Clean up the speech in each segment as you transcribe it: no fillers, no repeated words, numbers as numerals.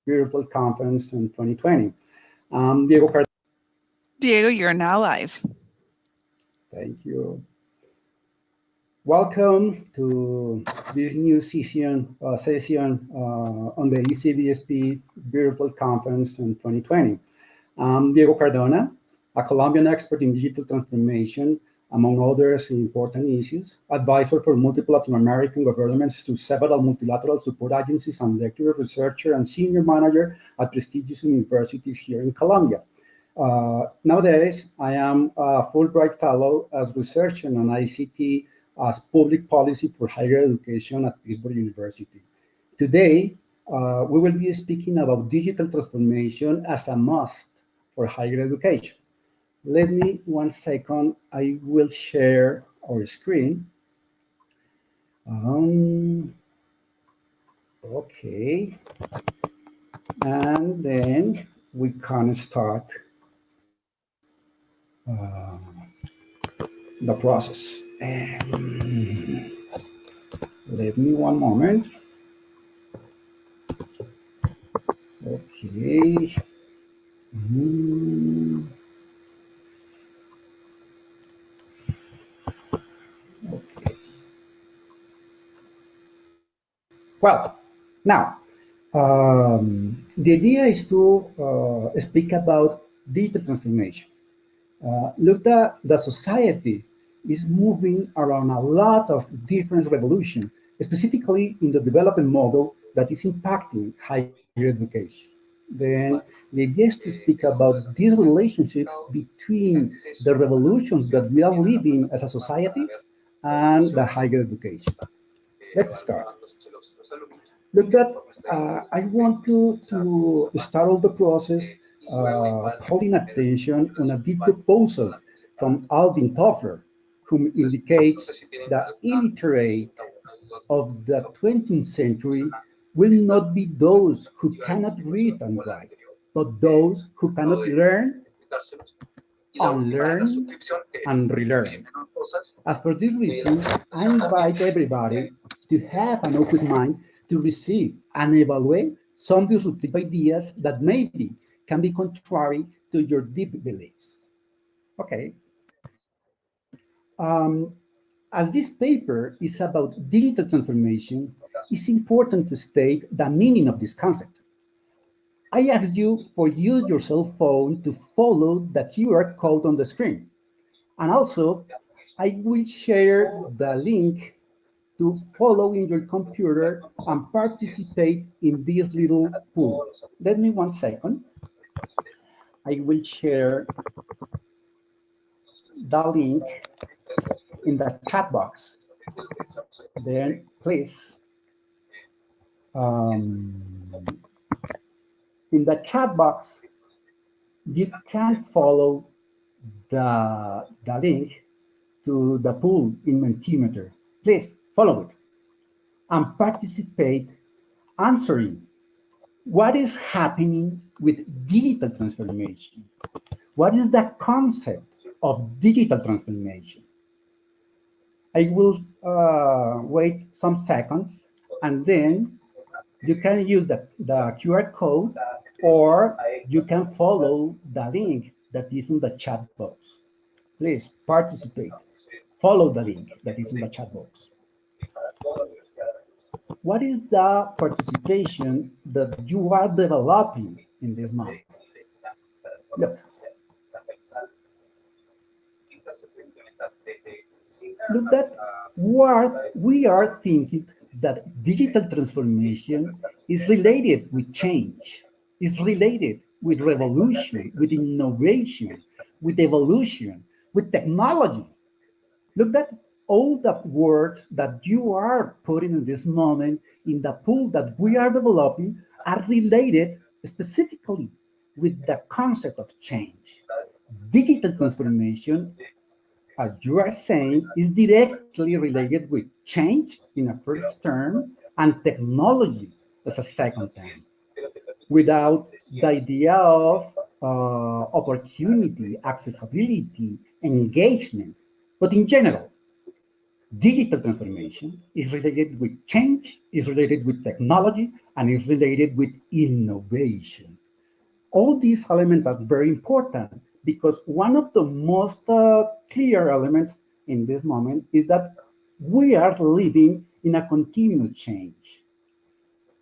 Virtual Conference in 2020. Diego Cardona. Diego, you're now live. Thank you. Welcome to this new session on the Acbsp Virtual Conference in 2020. I'm Diego Cardona, a Colombian expert in digital transformation, among others important issues, advisor for multiple Latin American governments to several multilateral support agencies, and lecturer, researcher, and senior manager at prestigious universities here in Colombia. Nowadays, I am a Fulbright Fellow as researcher on ICT as public policy for higher education at Pittsburgh University. Today, we will be speaking about digital transformation as a must for higher education. Let me 1 second, I will share our screen. Okay, and then we can start the process. Let me 1 moment. Okay. Okay. Well, now, the idea is to speak about digital transformation. Look, that the society is moving around a lot of different revolutions, specifically in the development model that is impacting higher education. Then the idea is to speak about this relationship between the revolutions that we are living as a society and the higher education. Let's start. Look, that I want to start all the process calling attention on a deep proposal from Alvin Toffler, whom indicates that illiterate of the 20th century will not be those who cannot read and write, but those who cannot learn, unlearn, and relearn. As for this reason, I invite everybody to have an open mind to receive and evaluate some disruptive ideas that maybe can be contrary to your deep beliefs. Okay. As this paper is about digital transformation, it's important to state the meaning of this concept. I asked you for use your cell phone to follow the QR code on the screen. And also, I will share the link to follow in your computer and participate in this little pool. Let me 1 second. I will share the link in the chat box. Then please, in the chat box, you can follow the link to the pool in Mentimeter. Please follow it and participate answering what is happening with digital transformation. What is the concept of digital transformation? I will wait some seconds, and then you can use the QR code, or you can follow the link that is in the chat box. Please participate. Follow the link that is in the chat box. What is the participation that you are developing in this moment? Look. Look, that we are thinking that digital transformation is related with change, is related with revolution, with innovation, with evolution, with technology. Look, that all the words that you are putting in this moment in the pool that we are developing are related specifically with the concept of change. Digital transformation, as you are saying, is directly related with change in a first term and technology as a second term, without the idea of opportunity, accessibility, engagement. But in general, digital transformation is related with change, is related with technology, and is related with innovation. All these elements are very important because one of the most clear elements in this moment is that we are living in a continuous change.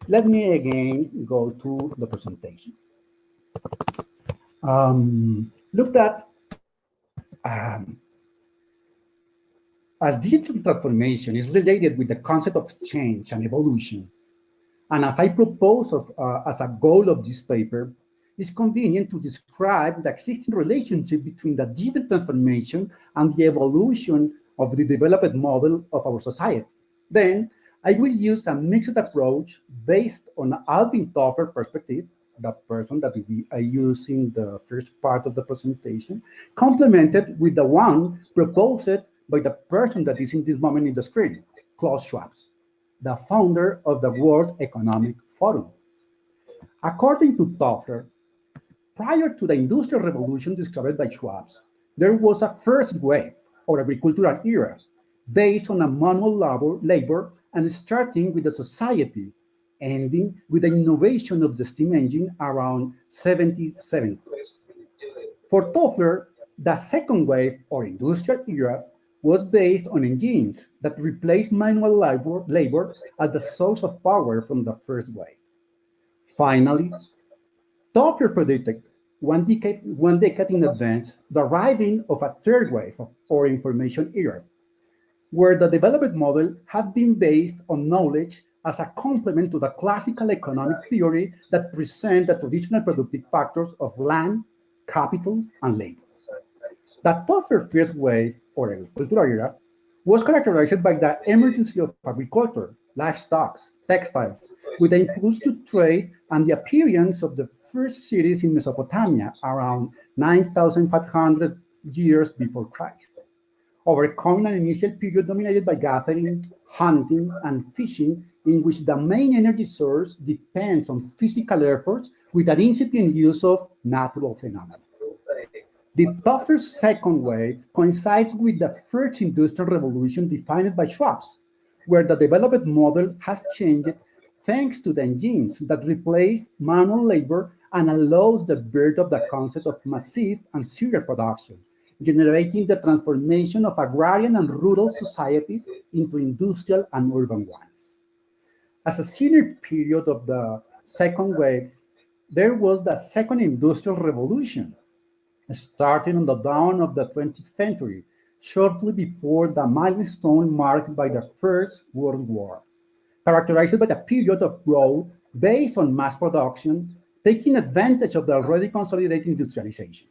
Let me again go to the presentation. Look at as digital transformation is related with the concept of change and evolution, and as I propose as a goal of this paper, it's convenient to describe the existing relationship between the digital transformation and the evolution of the developed model of our society. Then I will use a mixed approach based on Alvin Toffler perspective, the person that I use in the first part of the presentation, complemented with the one proposed by the person that is in this moment in the screen, Klaus Schwab, the founder of the World Economic Forum. According to Toffler, prior to the Industrial Revolution described by Schwab, there was a first wave or agricultural era based on a manual labor and starting with the society, ending with the innovation of the steam engine around 1770. For Toffler, the second wave or industrial era was based on engines that replaced manual labor as the source of power from the first wave. Finally, Toffler predicted one decade in advance the arriving of a third wave or information era, where the development model had been based on knowledge as a complement to the classical economic theory that presents the traditional productive factors of land, capital, and labor. The Toffler first wave, or agricultural era, was characterized by the emergence of agriculture, livestock, textiles, with the impulse to trade and the appearance of the first cities in Mesopotamia around 9,500 years before Christ, overcoming an initial period dominated by gathering, hunting, and fishing, in which the main energy source depends on physical efforts with an incipient use of natural phenomena. The Toffler second wave coincides with the first industrial revolution defined by Schwab, where the development model has changed thanks to the engines that replace manual labor and allows the birth of the concept of massive and serial production, generating the transformation of agrarian and rural societies into industrial and urban ones. As a senior period of the second wave, there was the second industrial revolution, starting on the dawn of the 20th century, shortly before the milestone marked by the First World War, characterized by a period of growth based on mass production, taking advantage of the already consolidated industrialization.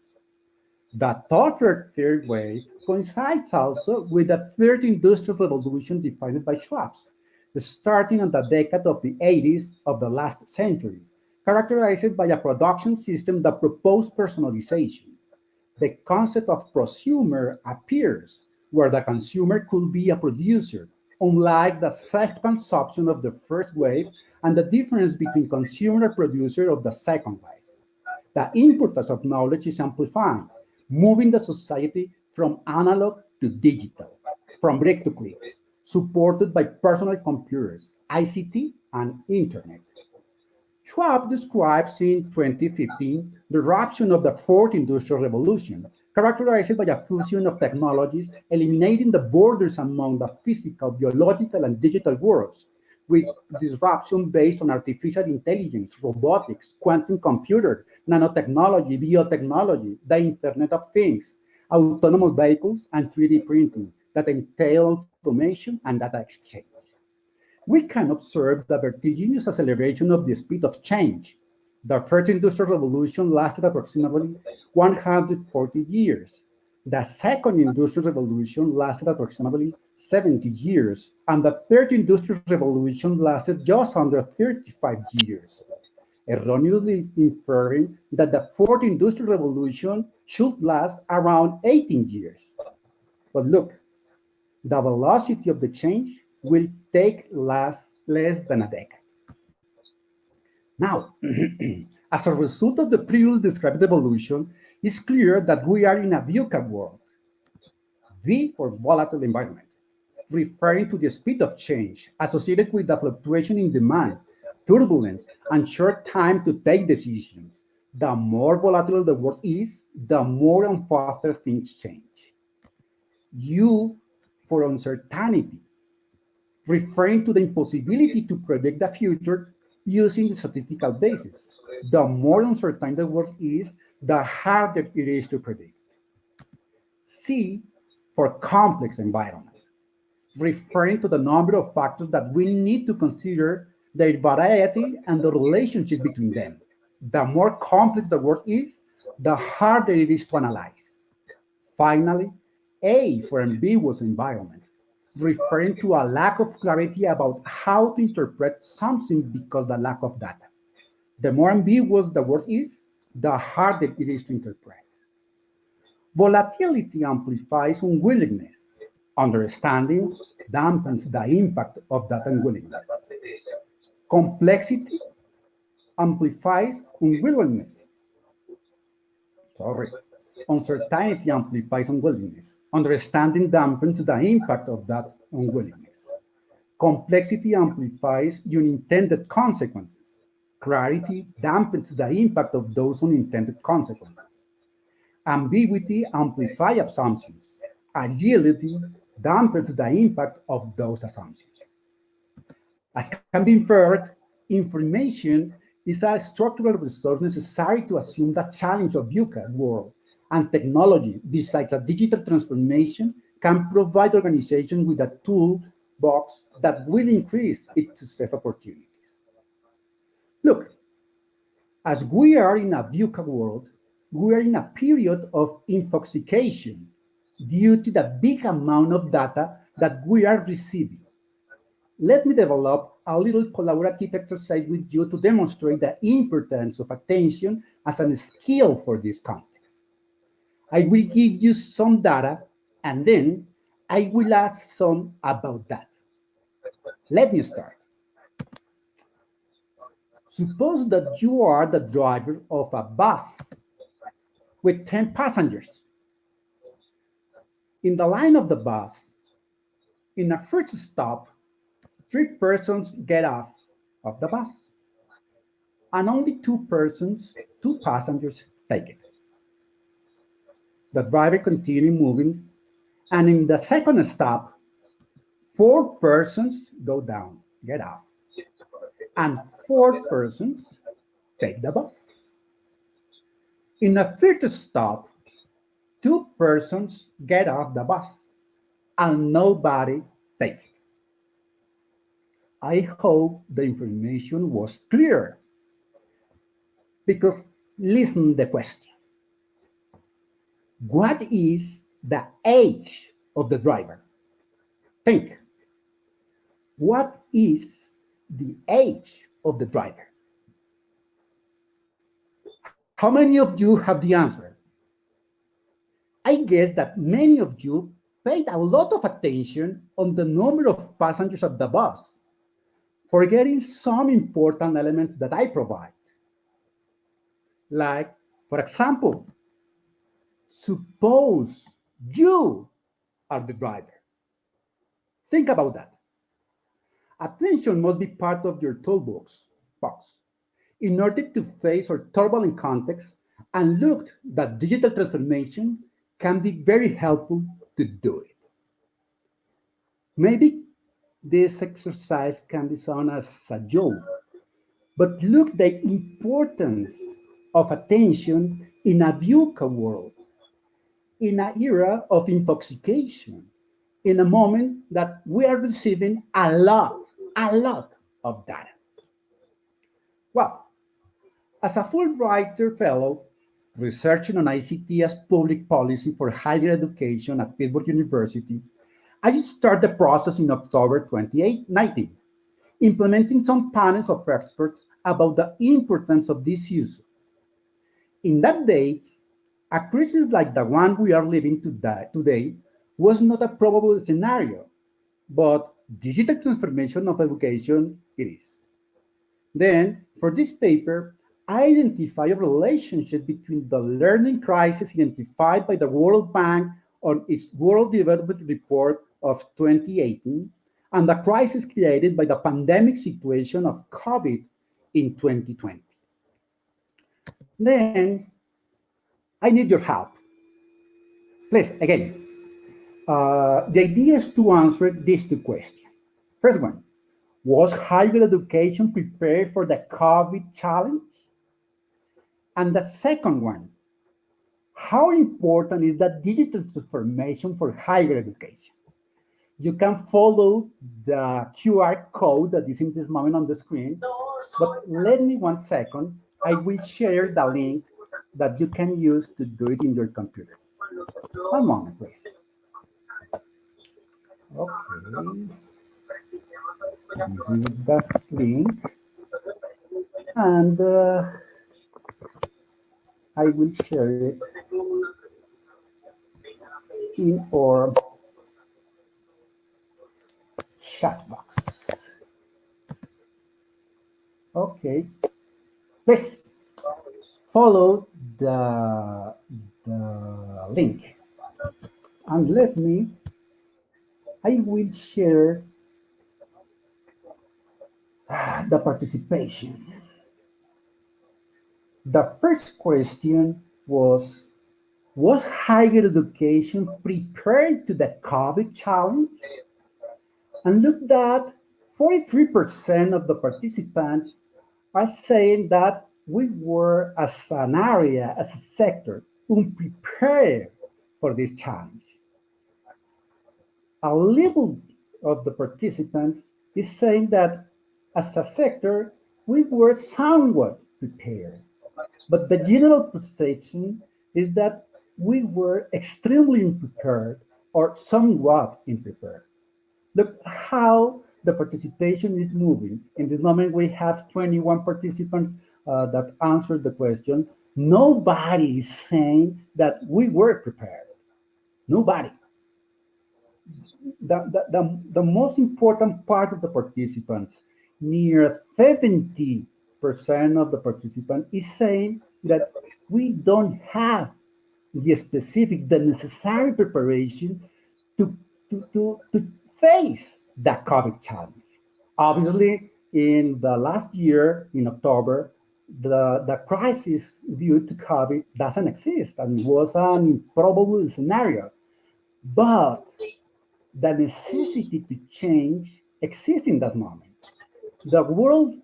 The Toffler third wave coincides also with the third industrial revolution defined by Schwab, starting in the decade of the 80s of the last century, characterized by a production system that proposed personalization. The concept of prosumer appears, where the consumer could be a producer, unlike the self-consumption of the first wave and the difference between consumer and producer of the second wave. The importance of knowledge is amplified, moving the society from analog to digital, from brick to click, supported by personal computers, ICT, and internet. Schwab describes in 2015 the eruption of the fourth industrial revolution, characterized by a fusion of technologies, eliminating the borders among the physical, biological, and digital worlds, with disruption based on artificial intelligence, robotics, quantum computer, nanotechnology, biotechnology, the Internet of Things, autonomous vehicles, and 3D printing that entail automation and data exchange. We can observe the vertiginous acceleration of the speed of change. The first industrial revolution lasted approximately 140 years. The second industrial revolution lasted approximately 70 years, and the third industrial revolution lasted just under 35 years, erroneously inferring that the fourth industrial revolution should last around 18 years. But look, the velocity of the change will take less than a decade. Now, as a result of the previously described evolution, it's clear that we are in a VUCA world. V for volatile environment. referring to the speed of change associated with the fluctuation in demand, turbulence, and short time to take decisions. The more volatile the world is, the more and faster things change. U for uncertainty, referring to the impossibility to predict the future using the statistical basis. The more uncertain the world is, the harder it is to predict. C for complex environment, referring to the number of factors that we need to consider, their variety, and the relationship between them. The more complex the world is, the harder it is to analyze. Finally, A for ambiguous environment, referring to a lack of clarity about how to interpret something because of the lack of data. The more ambiguous the word is, the harder it is to interpret. Volatility amplifies unwillingness. Understanding dampens the impact of that unwillingness. Complexity amplifies unwillingness. Uncertainty amplifies unwillingness. Understanding dampens the impact of that unwillingness. Complexity amplifies unintended consequences. Clarity dampens the impact of those unintended consequences. Ambiguity amplifies assumptions. Agility dampens the impact of those assumptions. As can be inferred, information is a structural resource necessary to assume the challenge of VUCA world, and technology, besides a digital transformation, can provide organizations with a toolbox that will increase its success opportunities. Look, as we are in a VUCA world, we are in a period of intoxication due to the big amount of data that we are receiving. Let me develop a little collaborative exercise with you to demonstrate the importance of attention as a skill for this context. I will give you some data, and then I will ask some about that. Let me start. Suppose that you are the driver of a bus with 10 passengers. In the line of the bus, in the first stop, 3 persons get off of the bus, and only 2 passengers take it. The driver continues moving, and in the second stop, 4 persons go down, get off, and 4 persons take the bus. In the third stop, 2 persons get off the bus, and nobody takes it. I hope the information was clear, because listen to the question. What is the age of the driver? Think. What is the age of the driver? How many of you have the answer? I guess that many of you paid a lot of attention on the number of passengers of the bus, forgetting some important elements that I provide. Like, for example, suppose you are the driver. Think about that. Attention must be part of your toolbox in order to face our turbulent context, and look that digital transformation can be very helpful to do it. Maybe this exercise can be sound as a joke, but look the importance of attention in a VUCA world, in an era of intoxication, in a moment that we are receiving a lot of data. Well, as a Fulbrighter fellow researching on ICT as public policy for higher education at Pittsburgh University, I started the process in October 2019, implementing some panels of experts about the importance of this issue. In that date, a crisis like the one we are living today was not a probable scenario, but digital transformation of education it is. Then, for this paper, I identify a relationship between the learning crisis identified by the World Bank on its World Development Report of 2018 and the crisis created by the pandemic situation of COVID in 2020. Then I need your help. Please, again, the idea is to answer these two questions. First one, was higher education prepared for the COVID challenge? And the second one, how important is the digital transformation for higher education? You can follow the QR code that is in this moment on the screen, but let me 1 second. I will share the link that you can use to do it in your computer. 1 moment, please. Okay. This is the link. And I will share it in our chat box. Okay. Please follow the link. And I will share the participation. The first question was higher education prepared to the COVID challenge? And look that 43% of the participants are saying that we were, as an area, as a sector, unprepared for this challenge. A little of the participants is saying that as a sector, we were somewhat prepared. But the general perception is that we were extremely unprepared or somewhat unprepared. Look how the participation is moving. In this moment, we have 21 participants that answered the question. Nobody is saying that we were prepared. Nobody. The most important part of the participants, near 70% of the participants, is saying that we don't have the necessary preparation to face the COVID challenge. Obviously, in the last year, in October, the crisis due to COVID doesn't exist and was an improbable scenario. But the necessity to change exists in that moment. The World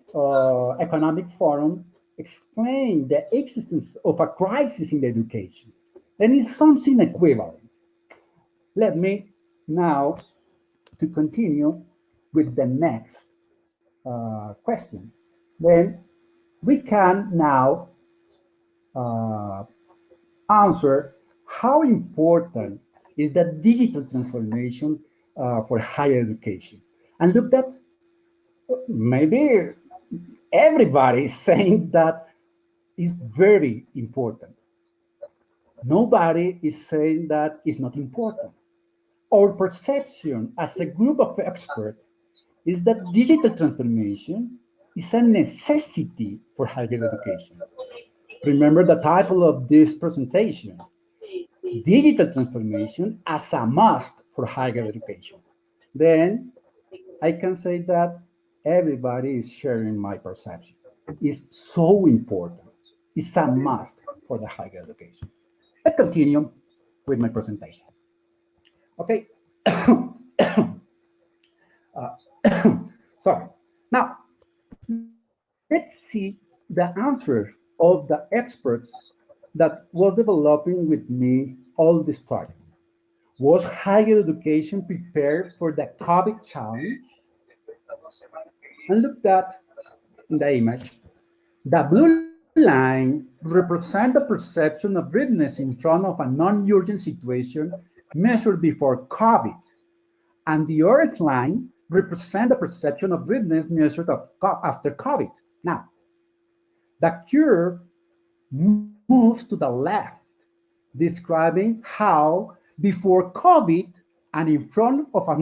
Economic Forum explained the existence of a crisis in education, and it's something equivalent. Let me now to continue with the next question. Then we can now answer how important is the digital transformation for higher education. And look that maybe everybody is saying that is very important. Nobody is saying that it's not important. Our perception as a group of experts is that digital transformation is a necessity for higher education. Remember the title of this presentation, Digital Transformation as a Must for Higher Education. Then I can say that everybody is sharing my perception. It's so important. It's a must for the higher education. Let's continue with my presentation. Okay. Sorry. Now, let's see the answers of the experts that was developing with me all this project. Was higher education prepared for the COVID challenge? And look at the image. The blue line represents the perception of readiness in front of a non-urgent situation measured before COVID. And the orange line represents the perception of readiness measured after COVID. Now, the curve moves to the left, describing how before COVID and in front of a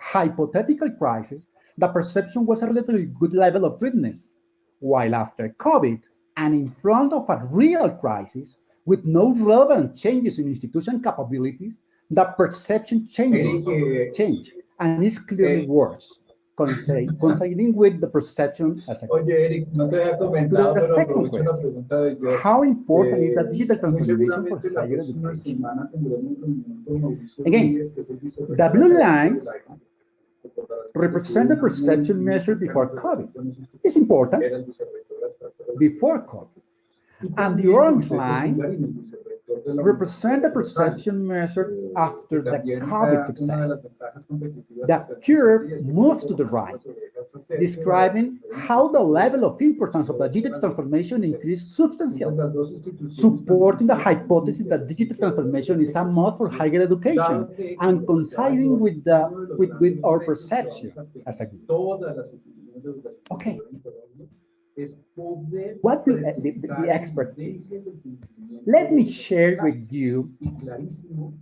hypothetical crisis, the perception was a relatively good level of readiness, while after COVID and in front of a real crisis with no relevant changes in institution capabilities, the perception change, and it's clearly worse, coinciding with the perception as a good. Oye, Eric, no te había comentado, The pero second aprovecho la pregunta de George. how important is the digital Muy transformation for seguramente la higher próxima education? semana tendremos reunión con Mauricio Again, Díez, que es el vicerector the blue line académico del ICA. represent the perception measured before COVID. It's important Era el vicerrector hasta hace before COVID. And the orange line represent the perception measured after the COVID success. The curve moves to the right, describing how the level of importance of the digital transformation increased substantially, supporting the hypothesis that digital transformation is a must for higher education and coinciding with our perception as a group. Okay. What will the expert do? Let me share with you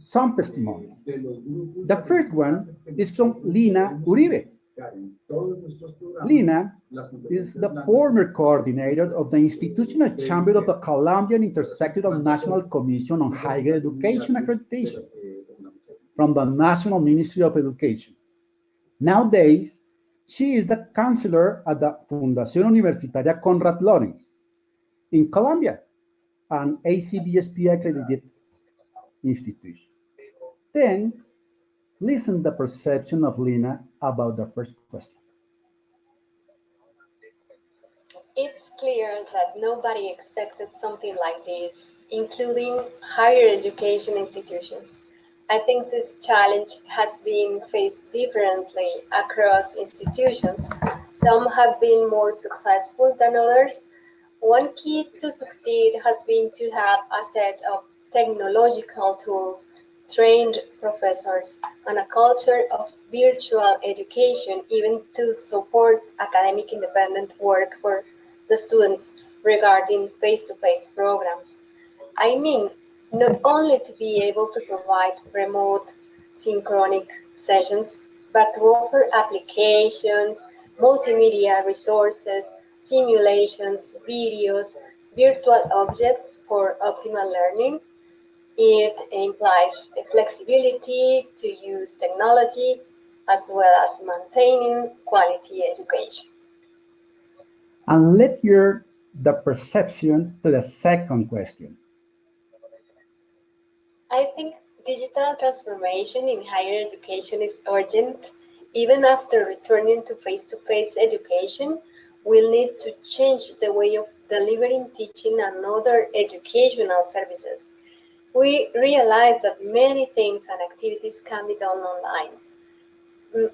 some testimonies. The first one is from Lina Uribe. Lina is the former coordinator of the Institutional Chamber of the Colombian Intersectional National Commission on Higher Education Accreditation from the National Ministry of Education. Nowadays, she is the counselor at the Fundación Universitaria Conrad Lorenz in Colombia, an Acbsp accredited institution. Then, listen the perception of Lina about the first question. It's clear that nobody expected something like this, including higher education institutions. I think this challenge has been faced differently across institutions. Some have been more successful than others. One key to succeed has been to have a set of technological tools, trained professors, and a culture of virtual education, even to support academic independent work for the students regarding face-to-face programs. I mean, not only to be able to provide remote synchronic sessions, but to offer applications, multimedia resources, simulations, videos, virtual objects for optimal learning. It implies the flexibility to use technology as well as maintaining quality education. And let's hear the perception to the second question. I think digital transformation in higher education is urgent. Even after returning to face-to-face education, we'll need to change the way of delivering teaching and other educational services. We realize that many things and activities can be done online.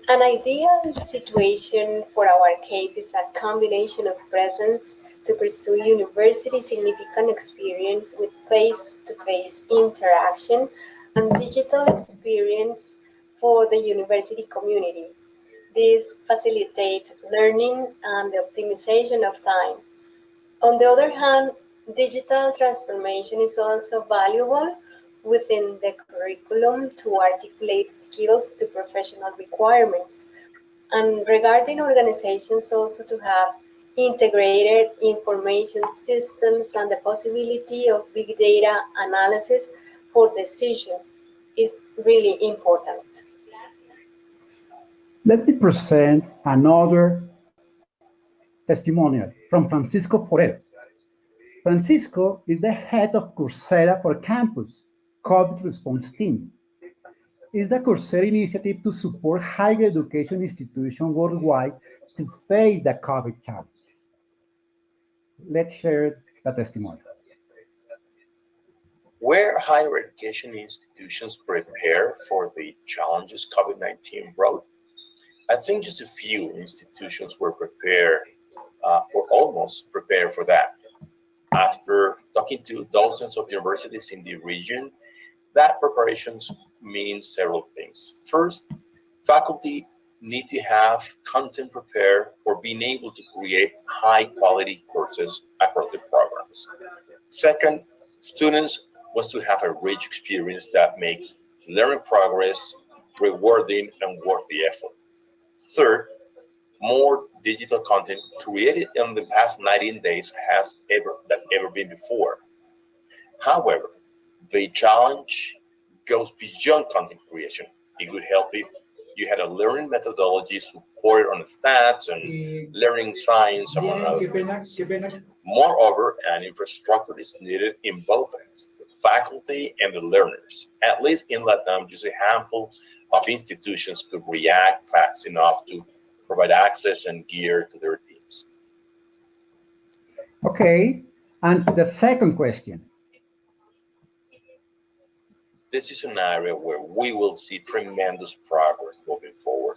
An ideal situation for our case is a combination of presence to pursue university significant experience with face-to-face interaction and digital experience for the university community. This facilitates learning and the optimization of time. On the other hand, digital transformation is also valuable within the curriculum to articulate skills to professional requirements. And regarding organizations, also to have integrated information systems and the possibility of big data analysis for decisions is really important. Let me present another testimonial from Francisco Forero. Francisco is the head of Coursera for Campus COVID response team. It's the Coursera initiative to support higher education institutions worldwide to face the COVID challenges. Let's share the testimonial. Were higher education institutions prepared for the challenges COVID-19 brought? I think just a few institutions were prepared, or almost prepared for that. After talking to dozens of universities in the region, that preparations means several things. First, faculty need to have content prepared for being able to create high-quality courses across the programs. Second, students want to have a rich experience that makes learning progress rewarding and worth the effort. Third, more digital content created in the past 19 days than ever been before. However, the challenge goes beyond content creation. It would help if you had a learning methodology supported on stats and learning science, among other things. Moreover, an infrastructure is needed in both ends, the faculty and the learners. At least in Latam, just a handful of institutions could react fast enough to provide access and gear to their teams. Okay, and the second question. This is an area where we will see tremendous progress moving forward.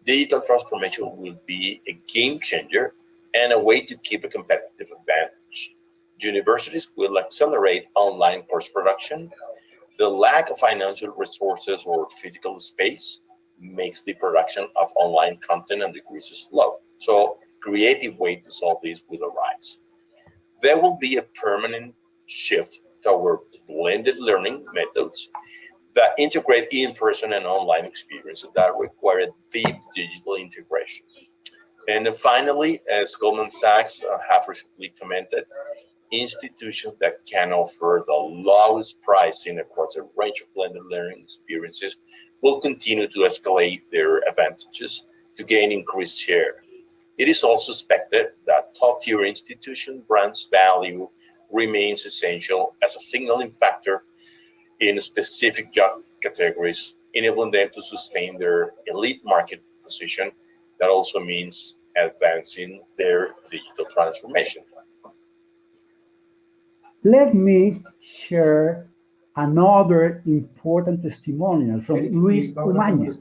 Digital transformation will be a game changer and a way to keep a competitive advantage. Universities will accelerate online course production. The lack of financial resources or physical space makes the production of online content and degrees slow. So creative way to solve this will arise. There will be a permanent shift toward blended learning methods that integrate in-person and online experiences that require deep digital integration. And then finally, as Goldman Sachs have recently commented, institutions that can offer the lowest pricing across a range of blended learning experiences will continue to escalate their advantages to gain increased share. It is also expected that top-tier institution brands' value remains essential as a signaling factor in specific job categories, enabling them to sustain their elite market position. That also means advancing their digital transformation. Let me share another important testimonial from Luis Umaña.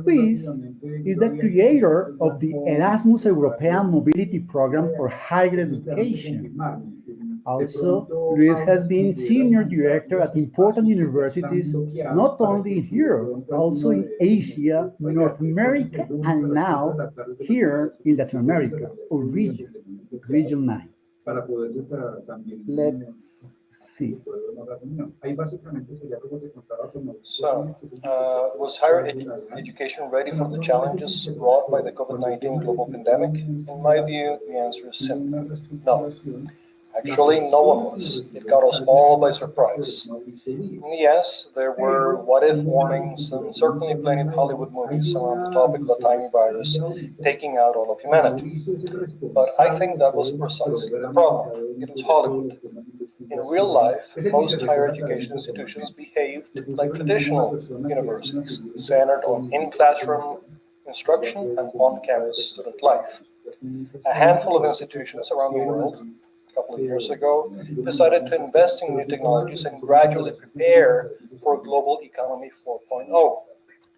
Luis is the creator of the Erasmus European Mobility Program for Higher Education. Also, Luis has been senior director at important universities, not only in Europe, also in Asia, North America, and now here in Latin America, or Region 9. Let's see. So, was higher education ready for the challenges brought by the COVID-19 global pandemic? In my view, the answer is simple: no. Actually, no one was. It caught us all by surprise. And yes, there were what-if warnings and certainly plenty of Hollywood movies around the topic of a tiny virus taking out all of humanity. But I think that was precisely the problem. It was Hollywood. In real life, most higher education institutions behaved like traditional universities, centered on in-classroom instruction and on-campus student life. A handful of institutions around the world, couple of years ago, decided to invest in new technologies and gradually prepare for global economy 4.0,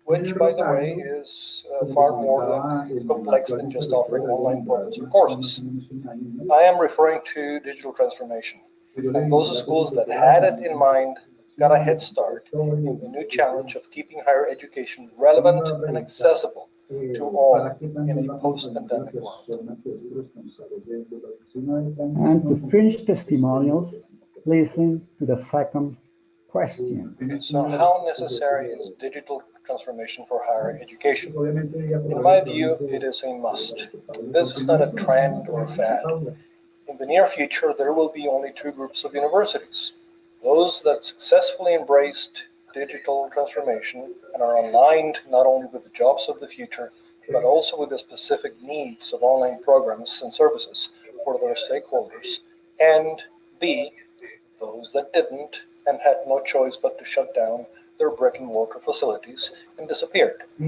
which, by the way, is far more complex than just offering online programs or courses. I am referring to digital transformation, and those schools that had it in mind got a head start in the new challenge of keeping higher education relevant and accessible to all in a post-pandemic world. And to finish testimonials, listen to the second question. Okay, so how necessary is digital transformation for higher education? In my view, it is a must. This is not a trend or a fad. In the near future, there will be only two groups of universities: those that successfully embraced digital transformation and are aligned not only with the jobs of the future, but also with the specific needs of online programs and services for their stakeholders, and B, those that didn't and had no choice but to shut down their brick-and-mortar facilities and disappeared. To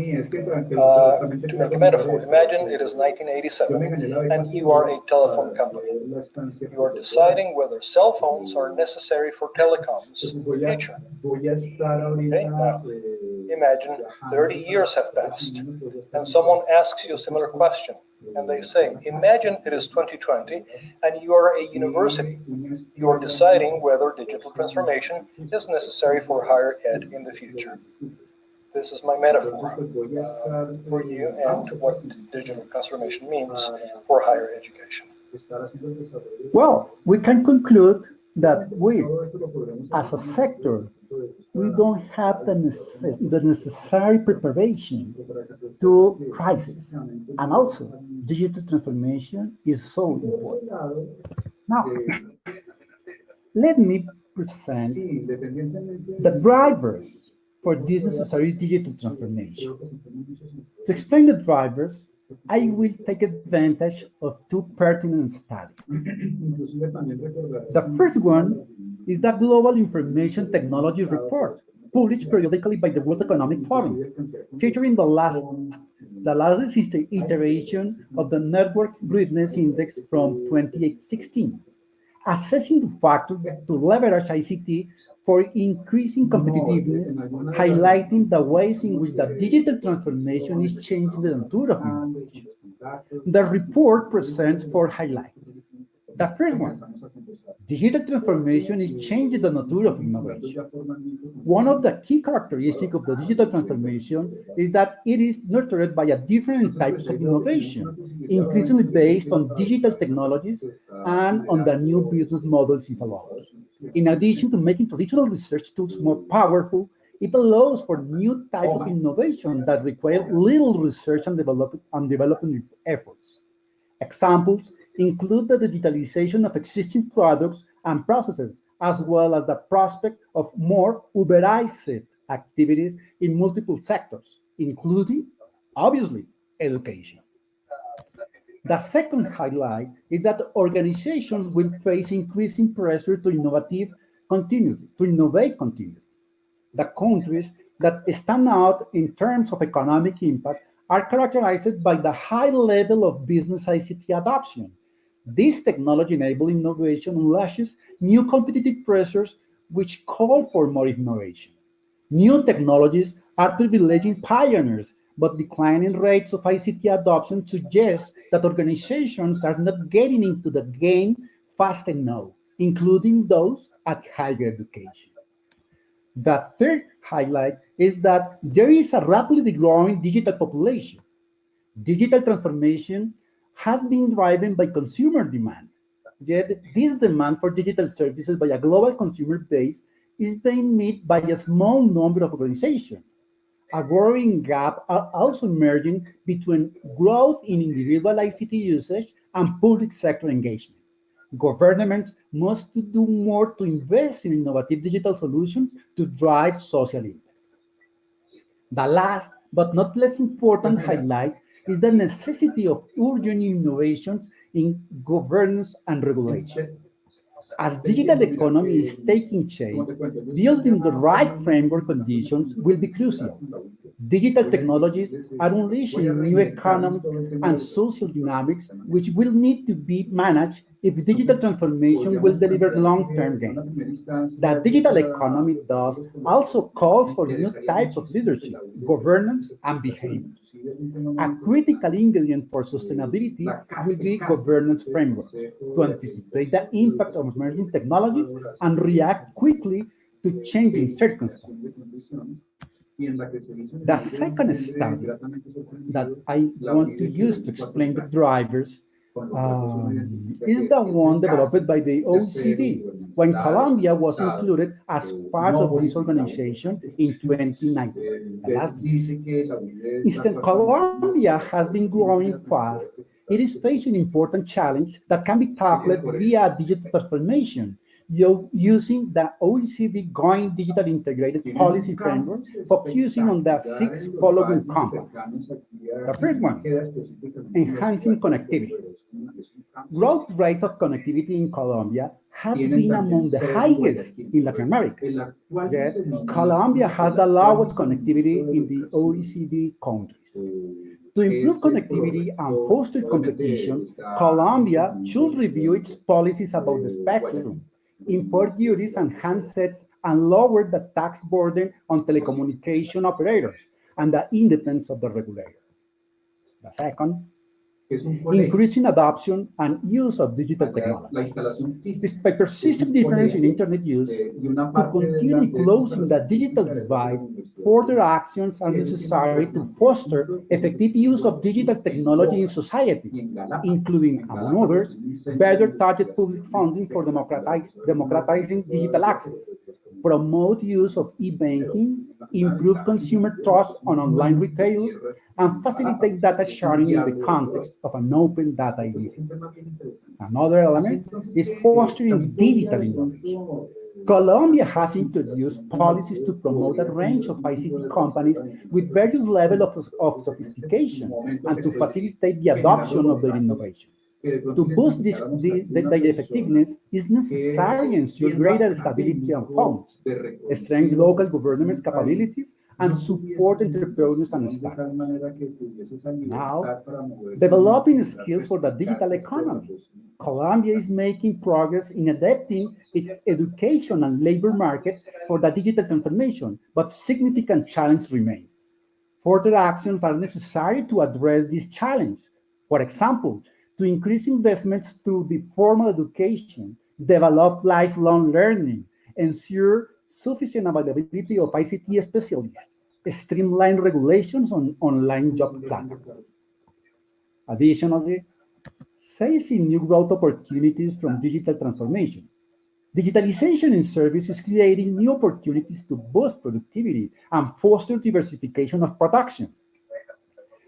make a metaphor, imagine it is 1987 and you are a telephone company. You are deciding whether cell phones are necessary for telecoms in the future. Okay, now, imagine 30 years have passed and someone asks you a similar question. And they say, imagine it is 2020 and you are a university. You are deciding whether digital transformation is necessary for higher ed in the future. This is my metaphor for you and what digital transformation means for higher education. Well, we can conclude that we, as a sector, we don't have the necessary preparation to crisis. And also, digital transformation is so important. Now, let me present the drivers for this necessary digital transformation. To explain the drivers, I will take advantage of two pertinent studies. The first one is the Global Information Technology Report, published periodically by the World Economic Forum, featuring the latest iteration of the Network Readiness Index from 2016, assessing the factors to leverage ICT for increasing competitiveness, highlighting the ways in which the digital transformation is changing the nature of innovation. The report presents four highlights. The first one, digital transformation is changing the nature of innovation. One of the key characteristics of the digital transformation is that it is nurtured by a different types of innovation, increasingly based on digital technologies and on the new business models it allows. In addition to making traditional research tools more powerful, it allows for new types of innovation that require little research and development efforts. Examples include the digitalization of existing products and processes, as well as the prospect of more Uberized activities in multiple sectors, including, obviously, education. The second highlight is that organizations will face increasing pressure to innovate continuously. The countries that stand out in terms of economic impact are characterized by the high level of business ICT adoption. This technology-enabled innovation unleashes new competitive pressures which call for more innovation. New technologies are privileging pioneers, but declining rates of ICT adoption suggest that organizations are not getting into the game fast enough, including those at higher education. The third highlight is that there is a rapidly growing digital population. Digital transformation has been driven by consumer demand, yet this demand for digital services by a global consumer base is being met by a small number of organizations. A growing gap are also emerging between growth in individual ICT usage and public sector engagement. Governments must do more to invest in innovative digital solutions to drive social impact. The last but not less important highlight is the necessity of urgent innovations in governance and regulation. As digital economy is taking shape, building the right framework conditions will be crucial. Digital technologies are unleashing new economic and social dynamics which will need to be managed if digital transformation will deliver long-term gains. The digital economy thus also calls for new types of leadership, governance, and behaviors. A critical ingredient for sustainability will be governance frameworks to anticipate the impact of emerging technologies and react quickly to changing circumstances. The second study that I want to use to explain the drivers is the one developed by the OECD when Colombia was included as part of this organization in 2019. Instead, Colombia has been growing fast. It is facing important challenge that can be tackled via digital transformation using the OECD Going Digital Integrated Policy Framework, focusing on the 6 following components. The first one, enhancing connectivity. Growth rates of connectivity in Colombia have been among the highest in Latin America. Yet, Colombia has the lowest connectivity in the OECD countries. To improve connectivity and foster competition, Colombia should review its policies about the spectrum, import duties and handsets, and lower the tax burden on telecommunication operators and the independence of the regulator. The second, increasing adoption and use of digital technology. Despite persistent difference in internet use, to continue closing the digital divide, further actions are necessary to foster effective use of digital technology in society, including, among others, better targeted public funding for democratizing digital access, promote use of e-banking, improve consumer trust on online retailers, and facilitate data sharing in the context of an open data ecosystem. Another element is fostering digital innovation. Colombia has introduced policies to promote a range of ICT companies with various levels of sophistication and to facilitate the adoption of their innovation. To boost their effectiveness, it's necessary to ensure greater stability and funds, strengthen local government's capabilities, and support entrepreneurs and startups. Now, developing skills for the digital economy. Colombia is making progress in adapting its education and labor market for the digital transformation, but significant challenges remain. Further actions are necessary to address this challenge. For example, to increase investments through the formal education, develop lifelong learning, ensure sufficient availability of ICT specialists, streamline regulations on online job platforms. Additionally, seizing new growth opportunities from digital transformation. Digitalization in service is creating new opportunities to boost productivity and foster diversification of production.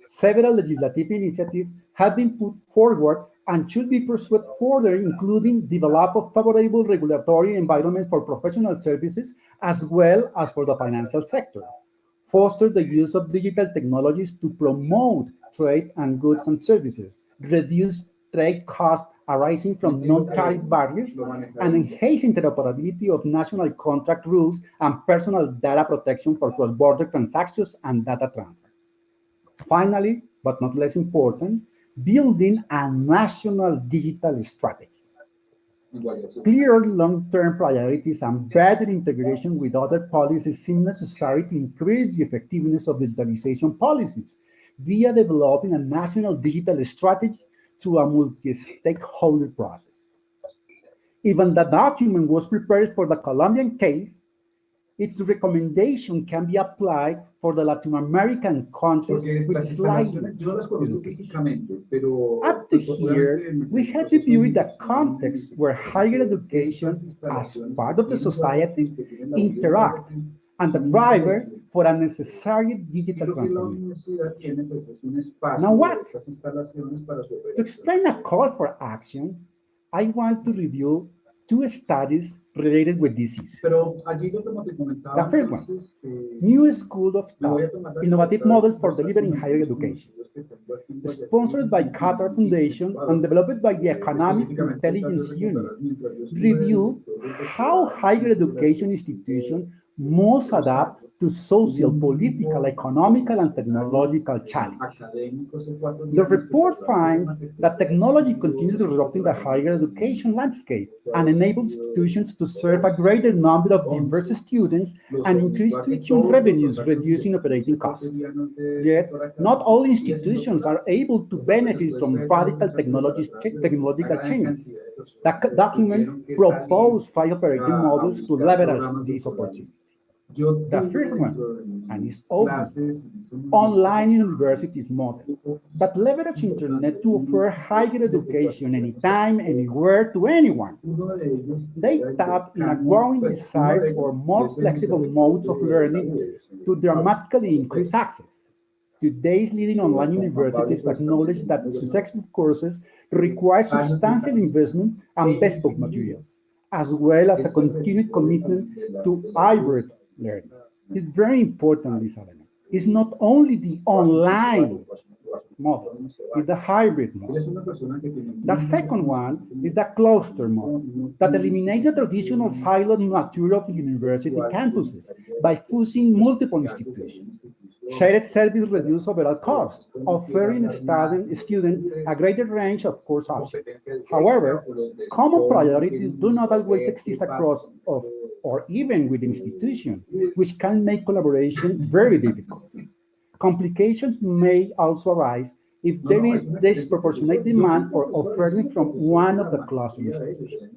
Several legislative initiatives have been put forward and should be pursued further, including develop a favorable regulatory environment for professional services as well as for the financial sector. Foster the use of digital technologies to promote trade and goods and services, reduce trade costs arising from non-tariff barriers, and enhance interoperability of national contract rules and personal data protection for cross-border transactions and data transfer. Finally, but not less important, building a national digital strategy. Clear long-term priorities and better integration with other policies seem necessary to increase the effectiveness of digitalization policies via developing a national digital strategy through a multi-stakeholder process. Even the document was prepared for the Colombian case, its recommendation can be applied for the Latin American countries with slightly. Up to here, we have reviewed the context where higher education as part of the society interact and the drivers for a necessary digital transformation. Now what? To explain a call for action, I want to review two studies related with this issue. The first one, New School of Thought, Innovative Models for Delivering Higher Education, sponsored by Qatar Foundation and developed by the Economic Intelligence Unit, review how higher education institutions must adapt to social, political, economical, and technological challenges. The report finds that technology continues disrupting the higher education landscape and enables institutions to serve a greater number of diverse students and increase tuition revenues, reducing operating costs. Yet, not all institutions are able to benefit from radical technological changes. The document proposed 5 operating models to leverage these opportunities. The first one, and it's open, online universities model that leverage internet to offer higher education anytime, anywhere to anyone. They tap in a growing desire for more flexible modes of learning to dramatically increase access. Today's leading online universities acknowledge that successful courses require substantial investment and bespoke materials, as well as a continued commitment to hybrid learning. It's very important, this element. It's not only the online model, it's the hybrid model. The second one is the cluster model that eliminates the traditional siloed nature of university campuses by fusing multiple institutions. Shared service reduces overall cost, offering students a greater range of course options. However, common priorities do not always exist across or even with institutions, which can make collaboration very difficult. Complications may also arise if there is disproportionate demand for offering from one of the cluster institutions.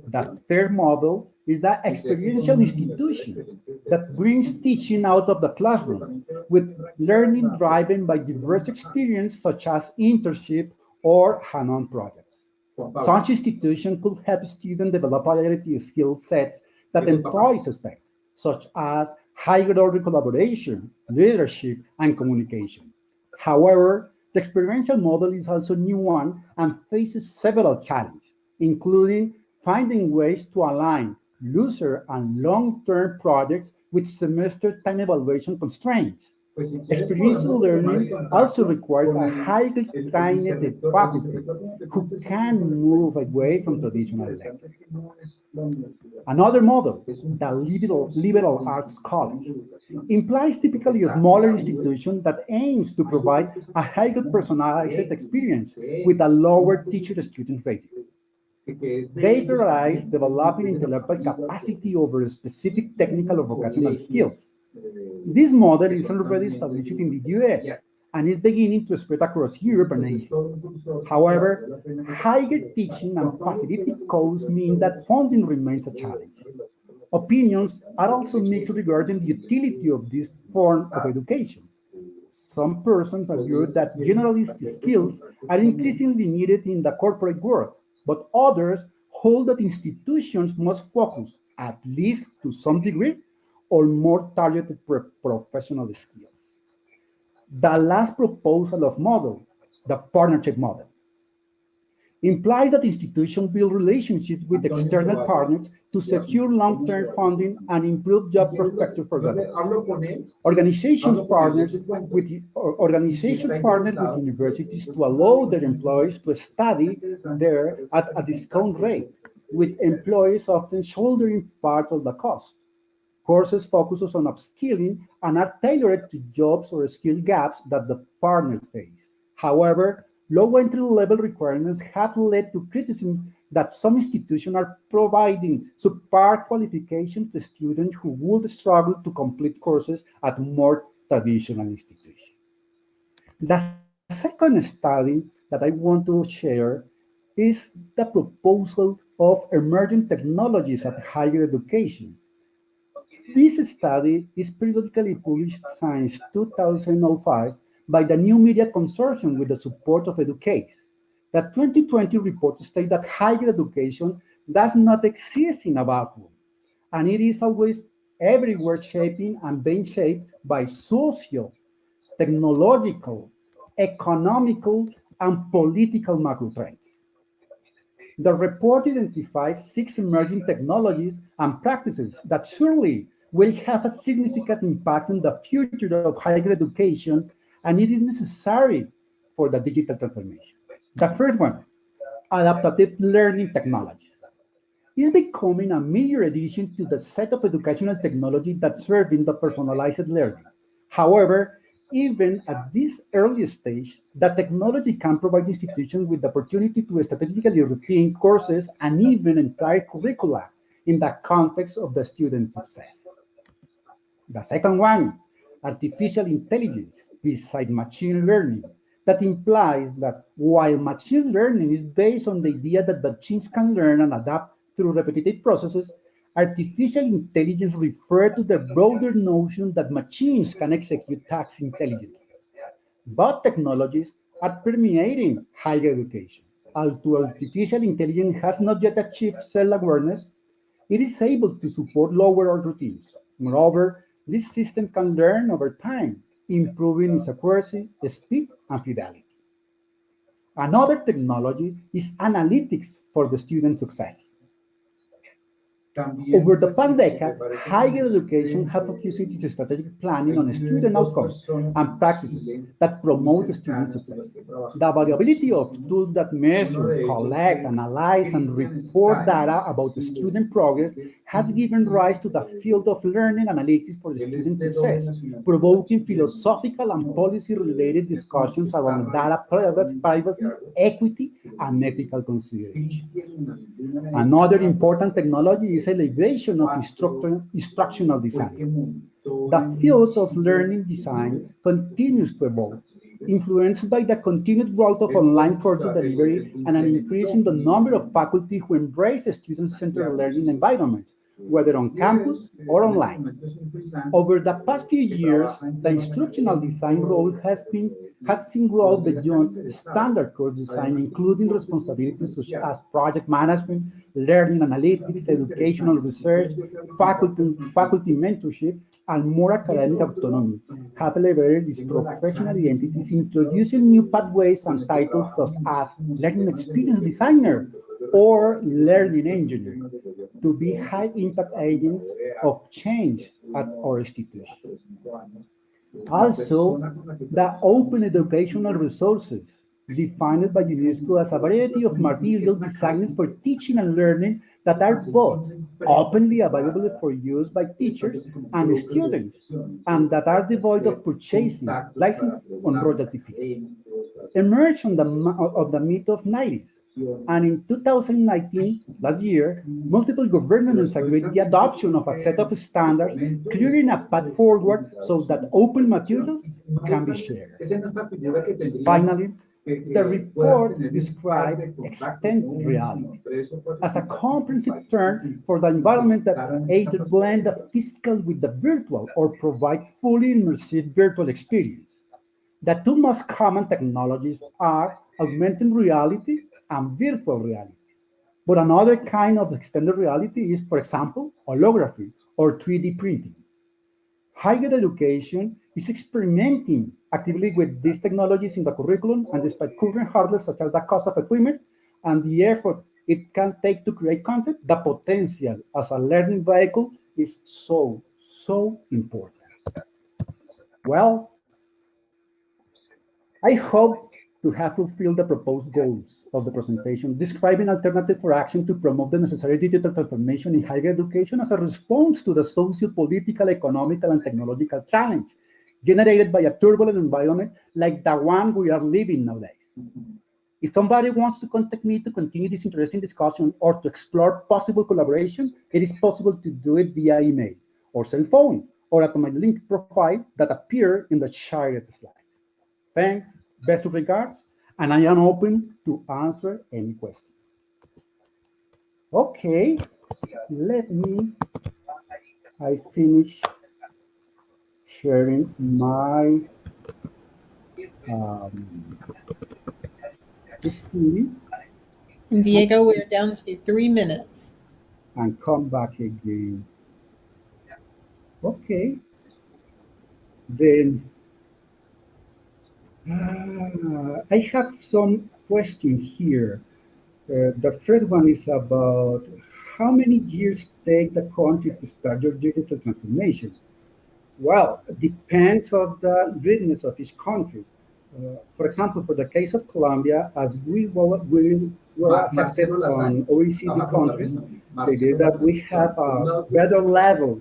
The third model is the experiential institution that brings teaching out of the classroom, with learning driven by diverse experience such as internship or hand-on projects. Such institutions could help students develop priority skill sets that employees expect, such as higher order collaboration, leadership, and communication. However, the experiential model is also a new one and faces several challenges, including finding ways to align looser and long-term projects with semester time evaluation constraints. Experiential learning also requires a highly trained faculty who can move away from traditional learning. Another model, the liberal arts college, implies typically a smaller institution that aims to provide a highly personalized experience with a lower teacher-student ratio. They prioritize developing intellectual capacity over specific technical or vocational skills. This model is already established in the US and is beginning to spread across Europe and Asia. However, higher teaching and facility costs mean that funding remains a challenge. Opinions are also mixed regarding the utility of this form of education. Some persons argue that generalist skills are increasingly needed in the corporate world, but others hold that institutions must focus, at least to some degree, on more targeted professional skills. The last proposal of model, the partnership model, implies that institutions build relationships with external partners to secure long-term funding and improve job prospects for them. Organizations partner with universities to allow their employees to study there at a discount rate, with employees often shouldering part of the cost. Courses focus on upskilling and are tailored to jobs or skill gaps that the partners face. However, low entry-level requirements have led to criticism that some institutions are providing subpar qualification to students who would struggle to complete courses at more traditional institutions. The second study that I want to share is the proposal of emerging technologies at higher education. This study is periodically published since 2005 by the New Media Consortium with the support of Educate. The 2020 report states that higher education does not exist in a vacuum, and it is always everywhere shaping and being shaped by social, technological, economical, and political macro trends. The report identifies 6 emerging technologies and practices that surely will have a significant impact on the future of higher education, and it is necessary for the digital transformation. The first one, adaptative learning technologies, is becoming a major addition to the set of educational technology that's serving the personalized learning. However, even at this early stage, the technology can provide institutions with the opportunity to strategically rethink courses and even entire curricula in the context of the student's success. The second one, artificial intelligence beside machine learning, that implies that while machine learning is based on the idea that machines can learn and adapt through repetitive processes, artificial intelligence refers to the broader notion that machines can execute tasks intelligently. Both technologies are permeating higher education. Although artificial intelligence has not yet achieved self-awareness, it is able to support lower order routines. Moreover, this system can learn over time, improving its accuracy, speed, and fidelity. Another technology is analytics for the student success. Over the past decade, higher education has focused its strategic planning on student outcomes and practices that promote student success. The availability of tools that measure, collect, analyze, and report data about student progress has given rise to the field of learning analytics for student success, provoking philosophical and policy-related discussions around data privacy, equity, and ethical considerations. Another important technology is elevation of instructional design. The field of learning design continues to evolve, influenced by the continued growth of online course delivery and an increase in the number of faculty who embrace student-centered learning environments, whether on campus or online. Over the past few years, the instructional design role has seen growth beyond standard course design, including responsibilities such as project management, learning analytics, educational research, faculty mentorship, and more academic autonomy, have elevated these professional identities, introducing new pathways and titles such as learning experience designer or learning engineer. to be high-impact agents of change at our institution. Also, the open educational resources defined by UNESCO as a variety of materials designed for teaching and learning that are both openly available for use by teachers and students, and that are devoid of purchasing, license, or royalty fees. Emerged on the mid of 90s, and in 2019, last year, multiple governments agreed the adoption of a set of standards, clearing a path forward so that open materials can be shared. Finally, the report described extended reality as a comprehensive term for the environment that either blend the physical with the virtual or provide fully immersive virtual experience. The two most common technologies are augmented reality and virtual reality. But another kind of extended reality is, for example, holography or 3D printing. Higher education is experimenting actively with these technologies in the curriculum, and despite current hurdles such as the cost of equipment and the effort it can take to create content, the potential as a learning vehicle is so important. Well, I hope to have fulfilled the proposed goals of the presentation, describing alternatives for action to promote the necessary digital transformation in higher education as a response to the socio-political, economical, and technological challenge generated by a turbulent environment like the one we are living nowadays. If somebody wants to contact me to continue this interesting discussion or to explore possible collaboration, it is possible to do it via email or cell phone or at my link profile that appear in the shared slide. Thanks, best regards, and I am open to answer any question. Okay, I finish sharing my screen. Diego, we're down to 3 minutes. And come back again. Okay. Then I have some questions here. The first one is about how many years take the country to start your digital transformation? Well, it depends on the readiness of each country. For example, for the case of Colombia, as we were accepted on OECD countries, they did that we have a better level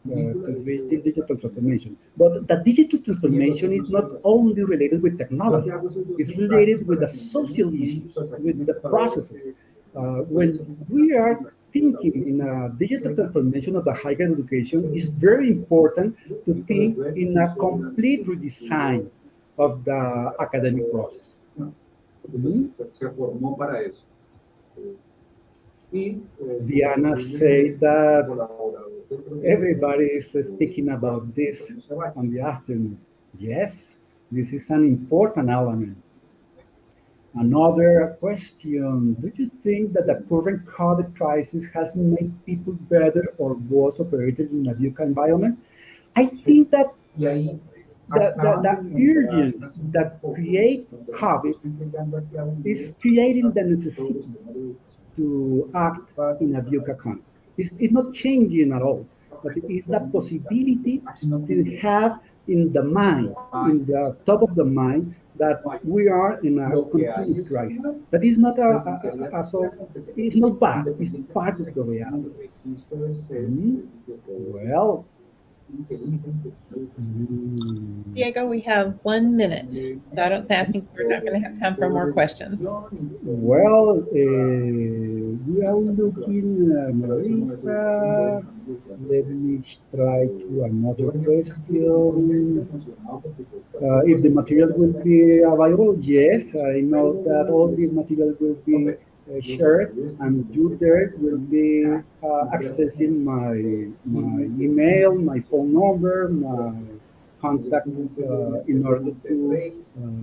to reach this digital transformation. But the digital transformation is not only related with technology, it's related with the social issues, with the processes. When we are thinking in a digital transformation of the higher education, it's very important to think in a complete redesign of the academic process. Diana said that everybody is speaking about this on the afternoon. Yes, this is an important element. Another question, do you think that the current COVID crisis has made people better or worse operated in a VUCA environment? I think that the urgency that creates COVID is creating the necessity to act in a VUCA context. It's not changing at all, but it is the possibility to have in the mind, in the top of the mind, that we are in a continuous crisis. That is not it's not bad, it's part of the reality. Well, Diego, we have 1 minute, so I think we're not going to have time for more questions. Well, we are looking, Marisa. Let me try to another question. If the material will be available, yes, I know that all these material will be shared, and you there will be accessing my email, my phone number, my contact in order to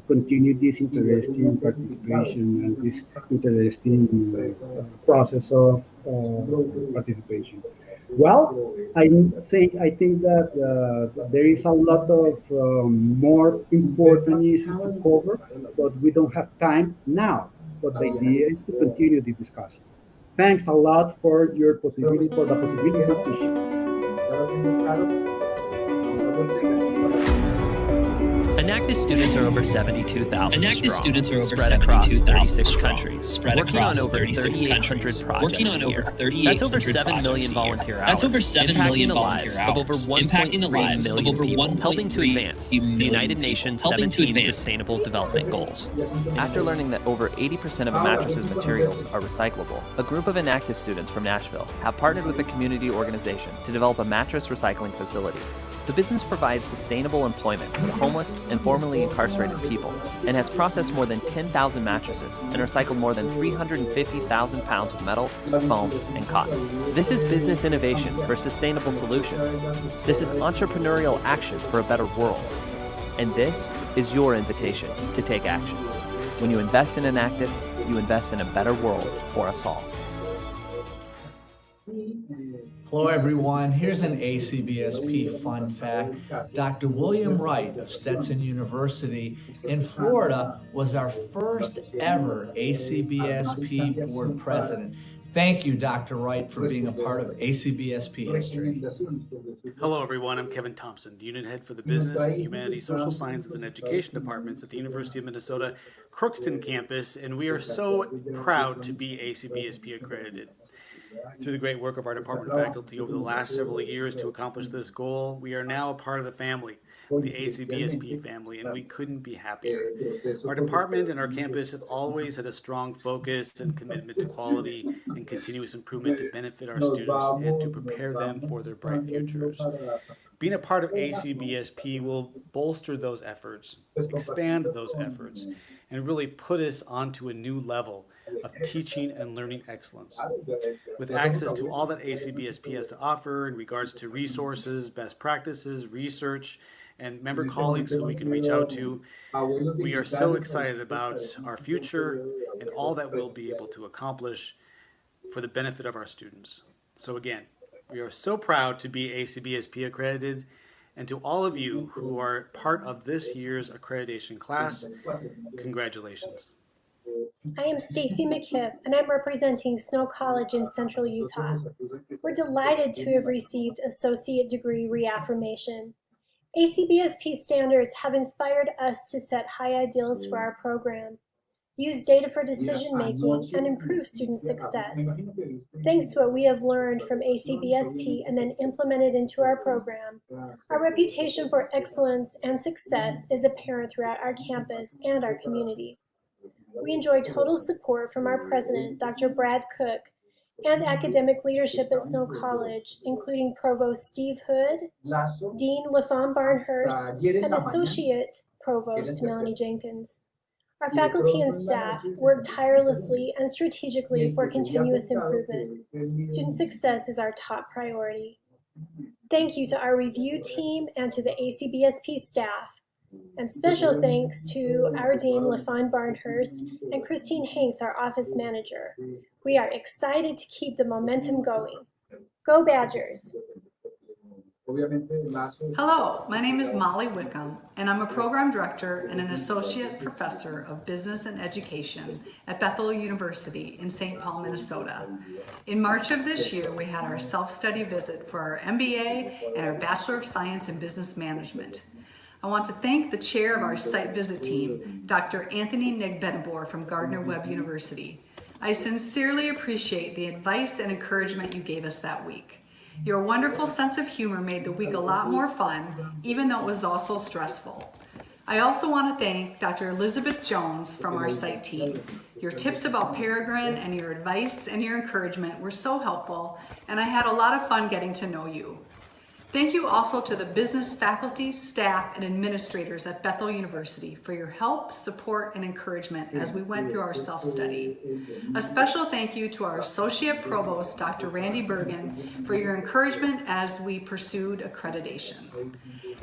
continue this interesting participation and this interesting process of participation. Well, I think that there is a lot of more important issues to cover, but we don't have time now. But the idea is to continue the discussion. Thanks a lot for your possibility, for the possibility to teach. Enactus students are over 72,000 Enactus students are over spread across 36 strong, countries, spread working across on over 36 3,800 projects working on a over year. 3,800 That's over 7 million projects a volunteer year. hours. That's over 7 impacting million the volunteer lives of over hours, 1.3 impacting the lives of million over people, 1.3 helping to advance the million United Nations helping to 17 advance Sustainable Development Goals. After learning that over 80% of a mattress's materials are recyclable, a group of Enactus students from Nashville have partnered with a community organization to develop a mattress recycling facility. The business provides sustainable employment for the homeless and formerly incarcerated people and has processed more than 10,000 mattresses and recycled more than 350,000 pounds of metal, foam, and cotton. This is business innovation for sustainable solutions. This is entrepreneurial action for a better world. And this is your invitation to take action. When you invest in Enactus, you invest in a better world for us all. Hello, everyone. Here's an ACBSP fun fact. Dr. William Wright of Stetson University in Florida was our first ever ACBSP board president. Thank you, Dr. Wright, for being a part of ACBSP history. Hello, everyone. I'm Kevin Thompson, Unit Head for the Business, Humanities, Social Sciences, and Education Departments at the University of Minnesota Crookston campus, and we are so proud to be ACBSP accredited. Through the great work of our department faculty over the last several years to accomplish this goal, we are now a part of the family, the ACBSP family, and we couldn't be happier. Our department and our campus have always had a strong focus and commitment to quality and continuous improvement to benefit our students and to prepare them for their bright futures. Being a part of ACBSP will bolster those efforts, expand those efforts, and really put us onto a new level of teaching and learning excellence. With access to all that ACBSP has to offer in regards to resources, best practices, research, and member colleagues who we can reach out to, we are so excited about our future and all that we'll be able to accomplish for the benefit of our students. So again, we are so proud to be ACBSP accredited, and to all of you who are part of this year's accreditation class, congratulations. I am Stacy McKipp, and I'm representing Snow College in Central Utah. We're delighted to have received associate degree reaffirmation. ACBSP standards have inspired us to set high ideals for our program, use data for decision-making, and improve student success. Thanks to what we have learned from ACBSP and then implemented into our program, our reputation for excellence and success is apparent throughout our campus and our community. We enjoy total support from our president, Dr. Brad Cook, and academic leadership at Snow College, including Provost Steve Hood, Dean LaFawn Barnhurst, and Associate Provost Melanie Jenkins. Our faculty and staff work tirelessly and strategically for continuous improvement. Student success is our top priority. Thank you to our review team and to the ACBSP staff. And special thanks to our Dean, LaFawn Barnhurst, and Christine Hanks, our office manager. We are excited to keep the momentum going. Go Badgers! Hello, my name is Molly Wickham, and I'm a program director and an associate professor of business and education at Bethel University in St. Paul, Minnesota. In March of this year, we had our self-study visit for our MBA and our Bachelor of Science in Business Management. I want to thank the chair of our site visit team, Dr. Anthony Nigbenabor from Gardner-Webb University. I sincerely appreciate the advice and encouragement you gave us that week. Your wonderful sense of humor made the week a lot more fun, even though it was also stressful. I also want to thank Dr. Elizabeth Jones from our site team. Your tips about Peregrine and your advice and your encouragement were so helpful, and I had a lot of fun getting to know you. Thank you also to the business faculty, staff, and administrators at Bethel University for your help, support, and encouragement as we went through our self-study. A special thank you to our Associate Provost, Dr. Randy Bergen, for your encouragement as we pursued accreditation.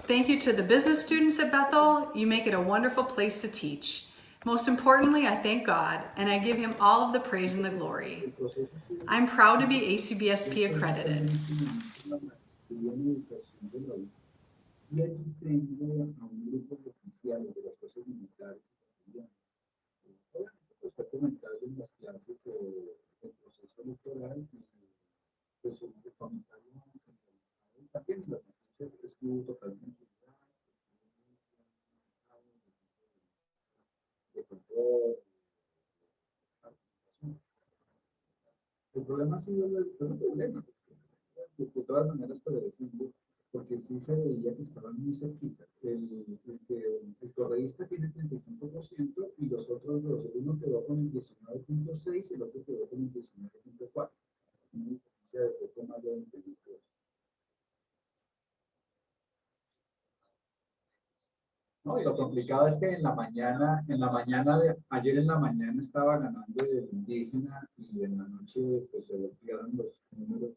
Thank you to the business students at Bethel. You make it a wonderful place to teach. Most importantly, I thank God, and I give him all of the praise and the glory. I'm proud to be ACBSP accredited. Y aquí tengo a un grupo de oficiales de las fuerzas militares. pues fue comentado en las clases del proceso electoral y pues un comentario también en las noticias estuvo totalmente de control. El problema ha sido el problema, de todas maneras, para decirlo, porque sí se veía que estaban muy cerquita. El correísta tiene 35% y los otros dos, uno quedó con el 19.6 y el otro quedó con el 19.4. Una diferencia de poco más de 20 minutos. No, y lo complicado es que en la mañana ayer en la mañana estaba ganando el indígena y en la noche pues se voltearon los números.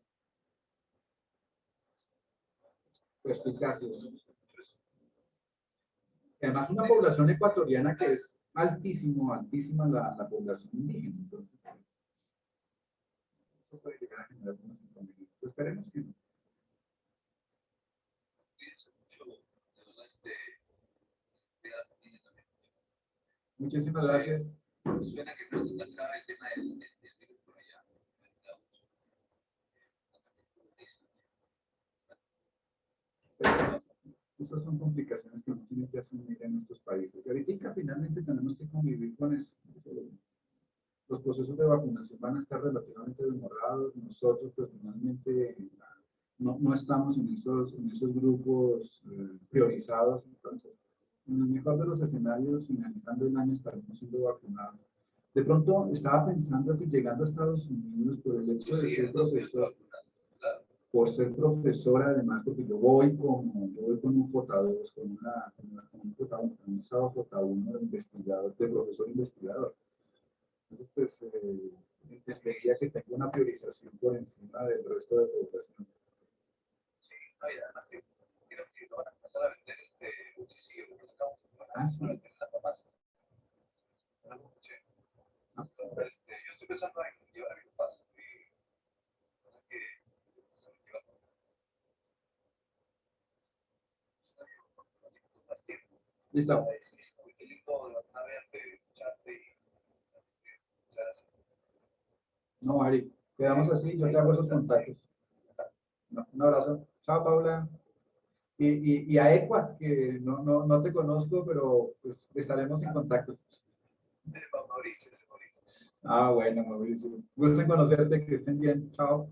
Perspicacia. Además una población ecuatoriana que es altísima la población indígena. Entonces, eso puede llegar a generar unos inconvenientes. Esperemos que no. Muchísimas gracias. Suena que no está tan grave el tema del virus por allá. Esas son complicaciones que uno tiene que asumir en estos países. Y ahorita finalmente tenemos que convivir con eso. Los procesos de vacunación van a estar relativamente demorados. Nosotros personalmente no estamos en esos grupos priorizados. Entonces, en el mejor de los escenarios, finalizando el año, estaremos siendo vacunados. De pronto estaba pensando que llegando a Estados Unidos, por el hecho de ser profesor, por ser profesor además, porque yo voy con un J2, con un estado J1 de investigador, de profesor investigador. Entonces, pues, entendería que tengo una priorización por encima del resto de población. Sí, no, y además que creo que van a empezar a vender muchísimo. Ah, sí. Yo estoy pensando en llevar a mi paso. Listo. No, Ari, quedamos así, yo te hago esos contactos. Un abrazo. Chao, Paula. Y a Ecua, que no te conozco, pero pues estaremos en contacto. Mauricio. Ah, bueno, Mauricio. Gusto en conocerte, que estén bien. Chao.